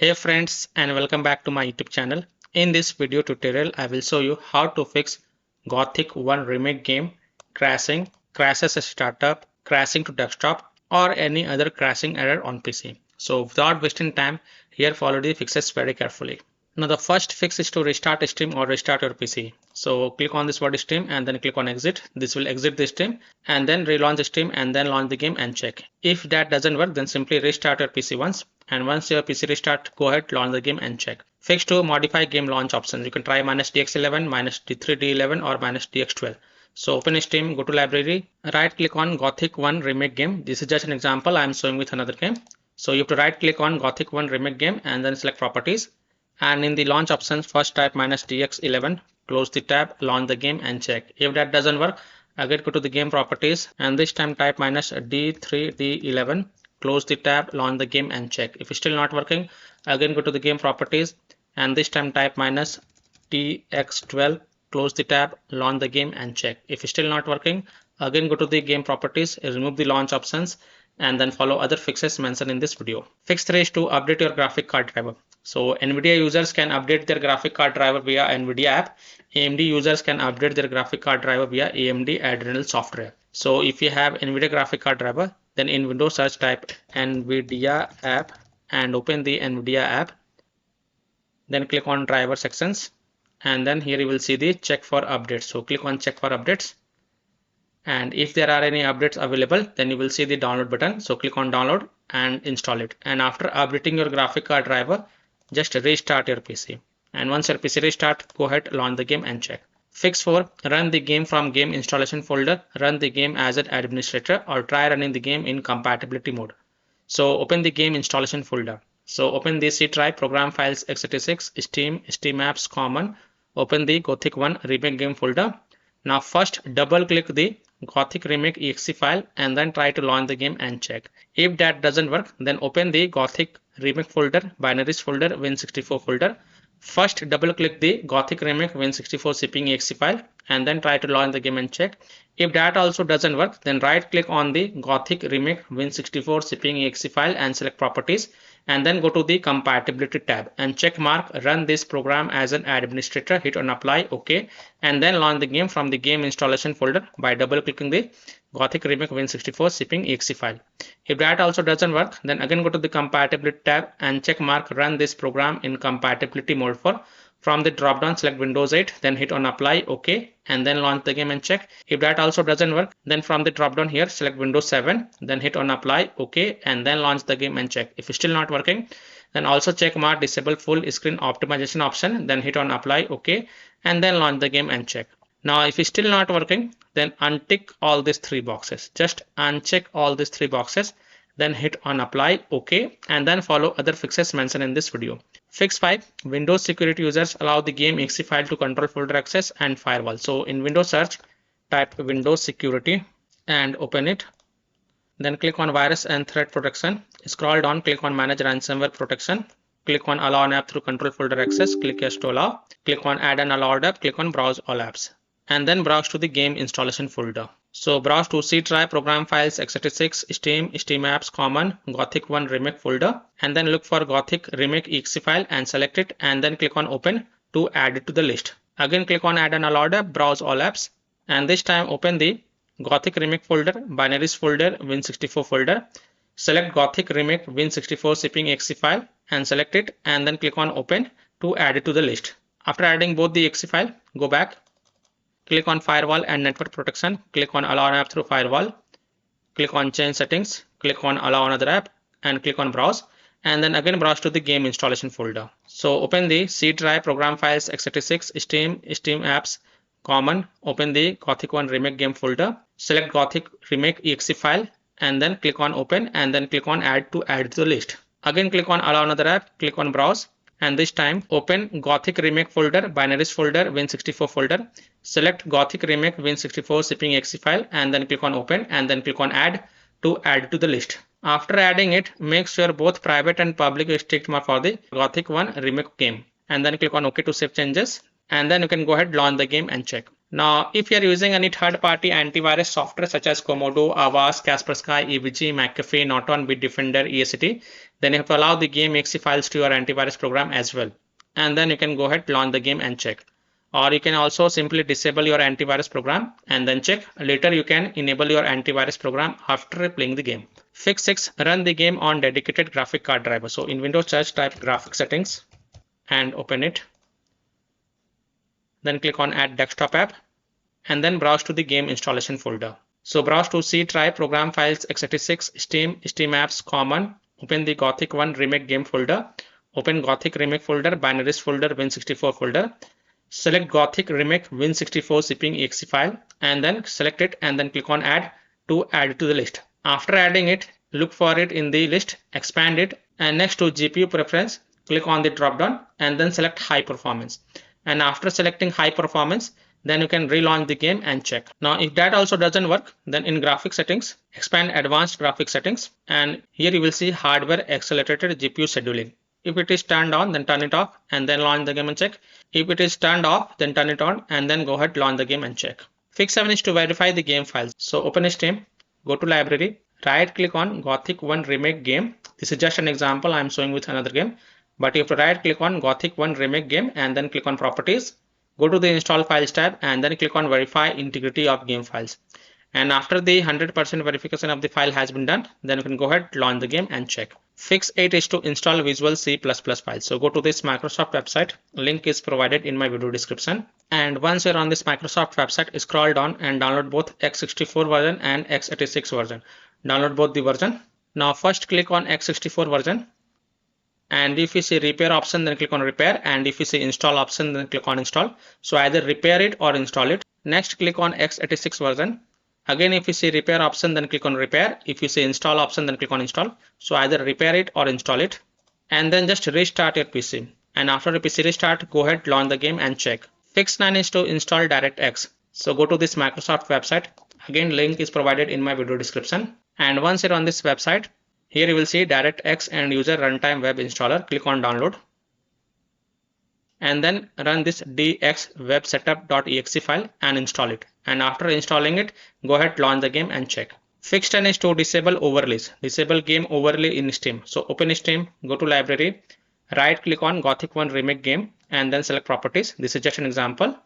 Hey friends, and welcome back to my YouTube channel. In this video tutorial I will show you how to fix Gothic 1 remake game crashing, crashes as startup, crashing to desktop or any other crashing error on PC. So without wasting time, here follow the fixes very carefully. Now the first fix is to restart Steam or restart your PC. So click on this word Steam and then click on exit. This will exit the Steam and then relaunch Steam and then launch the game and check. If that doesn't work, then simply restart your PC once, and once your PC restart, go ahead, launch the game and check. Fix to modify game launch options. You can try -DX11, -D3D11 or -DX12. So open Steam, go to library, right click on Gothic 1 remake game. This is just an example I am showing with another game. So you have to right click on Gothic 1 remake game and then select properties. And in the launch options, first type -DX11, close the tab, launch the game and check. If that doesn't work, again go to the game properties and this time type -D3D11, close the tab, launch the game and check. If it's still not working, again go to the game properties and this time type -DX12, close the tab, launch the game and check. If it's still not working, again go to the game properties, remove the launch options and then follow other fixes mentioned in this video. Fix 3 is to update your graphic card driver. So NVIDIA users can update their graphic card driver via NVIDIA app. AMD users can update their graphic card driver via AMD Adrenal software. So if you have NVIDIA graphic card driver, then in Windows search type NVIDIA app and open the NVIDIA app. Then click on driver sections and then here you will see the check for updates. So click on check for updates. And if there are any updates available, then you will see the download button. So click on download and install it. And after updating your graphic card driver, just restart your PC. And once your PC restart, go ahead, launch the game and check. Fix 4, run the game from game installation folder, run the game as an administrator or try running the game in compatibility mode. So open the game installation folder. So open the C drive, program files x86, Steam, Steam apps common, open the Gothic 1 remake game folder. Now first double click the Gothic remake exe file and then try to launch the game and check. If that doesn't work, then open the Gothic remake folder, binaries folder, Win64 folder. First double click the Gothic remake Win64 shipping exe file and then try to launch the game and check. If that also doesn't work, then right click on the Gothic remake Win64 shipping exe file and select properties and then go to the compatibility tab and check mark run this program as an administrator, hit on apply, OK, and then launch the game from the game installation folder by double clicking the Gothic remake Win64 shipping exe file. If that also doesn't work, then again go to the compatibility tab and check mark run this program in compatibility mode for. From the drop down select Windows 8, then hit on apply, OK, and then launch the game and check. If that also doesn't work, then from the drop down here select Windows 7, then hit on apply, OK, and then launch the game and check. If it's still not working, then also check mark disable full screen optimization option, then hit on apply, OK, and then launch the game and check. Now if it's still not working, then untick all these 3 boxes. Just uncheck all these 3 boxes, then hit on apply, OK, and then follow other fixes mentioned in this video. Fix 5, Windows security users allow the game exe file to control folder access and firewall. So in Windows search, type Windows security and open it. Then click on virus and threat protection. Scroll down, click on manage ransomware protection. Click on allow an app through control folder access. Click yes to allow. Click on add an allowed app. Click on browse all apps. And then browse to the game installation folder. So browse to C drive, program files x86, Steam, Steam apps common, Gothic 1 remake folder, and then look for Gothic remake exe file and select it and then click on open to add it to the list. Again click on add an allowed app, browse all apps, and this time open the Gothic remake folder, binaries folder, Win64 folder. Select Gothic remake Win64 shipping exe file and select it and then click on open to add it to the list. After adding both the exe file, go back. Click on firewall and network protection, click on allow an app through firewall, click on change settings, click on allow another app and click on browse and then again browse to the game installation folder. So open the C drive, program files x86, Steam, Steam apps common, open the Gothic 1 remake game folder, select Gothic remake exe file and then click on open and then click on add to the list. Again click on allow another app, click on browse. And this time open Gothic remake folder, binaries folder, Win64 folder. Select Gothic remake Win64 shipping exe file and then click on open and then click on add to the list. After adding it, make sure both private and public is ticked mark for the Gothic 1 remake game. And then click on OK to save changes. And then you can go ahead, launch the game and check. Now, if you are using any third-party antivirus software such as Komodo, Avast, Kaspersky, EVG, McAfee, Norton, Bitdefender, ESCT, Then you have to allow the game exe files to your antivirus program as well. And then you can go ahead, launch the game and check. Or you can also simply disable your antivirus program and then check. Later you can enable your antivirus program after playing the game. Fix 6. Run the game on dedicated graphic card driver. So in Windows search, type graphic settings and open it. Then click on add desktop app and then browse to the game installation folder. So browse to C drive, program files, x86, Steam, Steam apps, common. Open the Gothic 1 Remake game folder. Open Gothic Remake folder, binaries folder, Win64 folder. Select Gothic Remake Win64 zipping exe file and then select it and then click on add to add it to the list. After adding it, look for it in the list, expand it, and next to GPU preference, click on the drop down and then select high performance. And after selecting high performance, then you can relaunch the game and check. Now if that also doesn't work, then in graphic settings, expand advanced graphic settings and here you will see hardware accelerated GPU scheduling. If it is turned on, then turn it off and then launch the game and check. If it is turned off, then turn it on and then go ahead, launch the game and check. Fix 7 is to verify the game files. So open Steam, go to library, right click on Gothic 1 Remake game. This is just an example I am showing with another game. But you have to right click on Gothic 1 Remake game and then click on properties. Go to the install files tab and then click on verify integrity of game files. And after the 100% verification of the file has been done, then you can go ahead, launch the game and check. Fix 8 is to install Visual C++ files. So go to this Microsoft website. Link is provided in my video description. And once you're on this Microsoft website, scroll down and download both x64 version and x86 version. Download both the version. Now first click on x64 version. And if you see repair option, then click on repair. And if you see install option, then click on install. So either repair it or install it. Next click on x86 version. Again, if you see repair option, then click on repair. If you see install option, then click on install. So either repair it or install it. And then just restart your PC. And after the PC restart, go ahead, launch the game and check. Fix 9 is to install DirectX. So go to this Microsoft website. Again, link is provided in my video description. And once you're on this website, here you will see DirectX and user runtime web installer. Click on download. And then run this dxwebsetup.exe file and install it. And after installing it, go ahead, launch the game and check. Fix 10 is to disable overlays. Disable game overlay in Steam. So open Steam, go to library, right click on Gothic 1 Remake game and then select properties. This is just an example.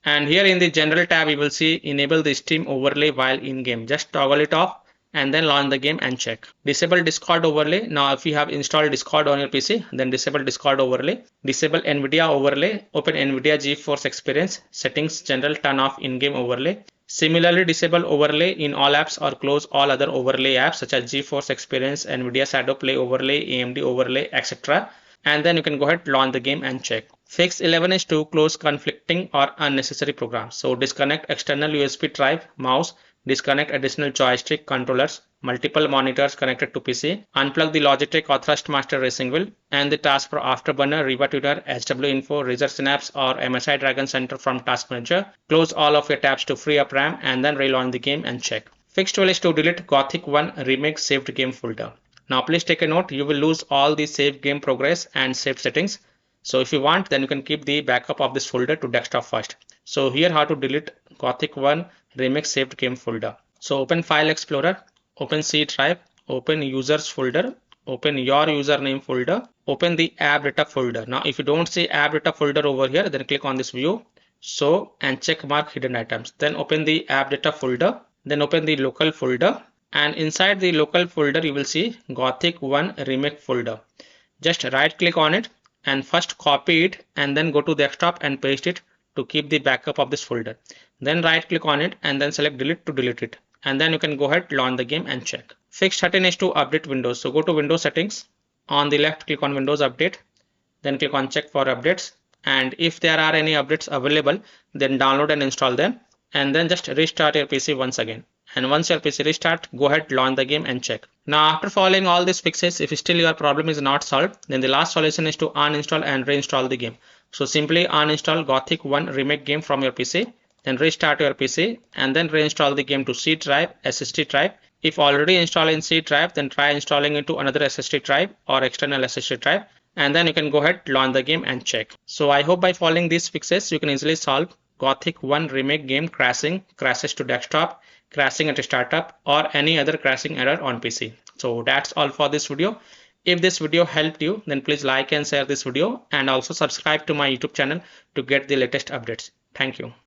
And here in the general tab, you will see enable the Steam overlay while in game. Just toggle it off and then launch the game and check. Disable Discord overlay. Now if you have installed Discord on your PC, then disable Discord overlay. Disable NVIDIA overlay. Open NVIDIA GeForce Experience settings, general, turn off in-game overlay. Similarly, disable overlay in all apps or close all other overlay apps such as GeForce Experience, NVIDIA Shadow Play overlay, AMD overlay, etc. And then you can go ahead, launch the game and check. Fix 11 is to close conflicting or unnecessary programs. So disconnect external USB drive, mouse, disconnect additional joystick controllers, multiple monitors connected to PC, unplug the Logitech or Thrustmaster racing wheel, and the task for Afterburner, Riva Tutor, SW Info, Razer Synapse or MSI Dragon Center from Task Manager. Close all of your tabs to free up RAM and then relaunch the game and check. Fix 12 is to delete Gothic 1 Remake saved game folder. Now please take a note, you will lose all the saved game progress and saved settings. So if you want, then you can keep the backup of this folder to desktop first. So here how to delete Gothic 1 Remake saved game folder. So open File Explorer, open C drive, open Users folder, open your username folder, open the app data folder. Now if you don't see app data folder over here, then click on this view, show and check mark hidden items. Then open the app data folder, then open the local folder, and inside the local folder you will see Gothic 1 Remake folder. Just right click on it and first copy it and then go to desktop and paste it to keep the backup of this folder. Then right click on it and then select delete to delete it. And then you can go ahead, launch the game and check. Fix 13 is to update Windows. So go to Windows settings. On the left, click on Windows Update. Then click on check for updates. And if there are any updates available, then download and install them. And then just restart your PC once again. And once your PC restart, go ahead, launch the game and check. Now after following all these fixes, if still your problem is not solved, then the last solution is to uninstall and reinstall the game. So simply uninstall Gothic 1 Remake game from your PC, then restart your PC and then reinstall the game to C drive, SSD drive. If already installed in C drive, then try installing it to another SSD drive or external SSD drive. And then you can go ahead, launch the game and check. So I hope by following these fixes, you can easily solve Gothic 1 Remake game crashing, crashes to desktop, crashing at startup or any other crashing error on PC. So that's all for this video. If this video helped you, then please like and share this video, and also subscribe to my YouTube channel to get the latest updates. Thank you.